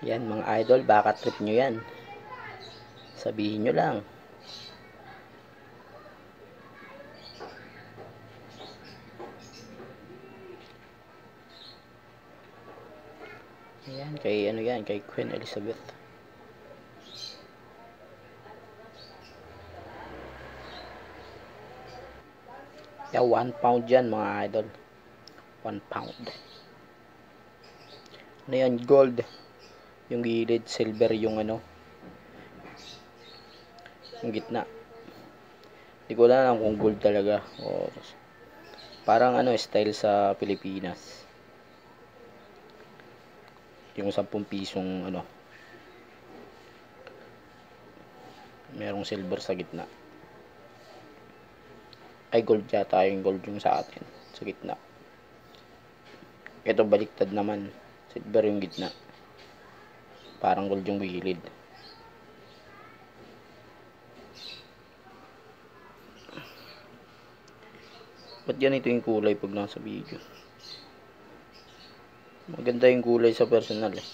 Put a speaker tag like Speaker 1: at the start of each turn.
Speaker 1: Yan mga idol, baka trip nyo yan. Sabihin nyo lang. Ayan, kay ano yan, kay Queen Elizabeth. Yan, 1 pound yan mga idol. 1 pound. Ano yan, gold. Yung gilid, silver yung ano. Yung gitna. Hindi ko alam kung gold talaga. O, parang ano, style sa Pilipinas. Yung 10 pisong ano. Merong silver sa gitna. Ay, gold yata yung gold yung sa atin. Sa gitna. Ito baliktad naman. Silver yung gitna. Parang gold yung gilid. Ba't ganito yung kulay pag nasa video? Maganda yung kulay sa personal eh.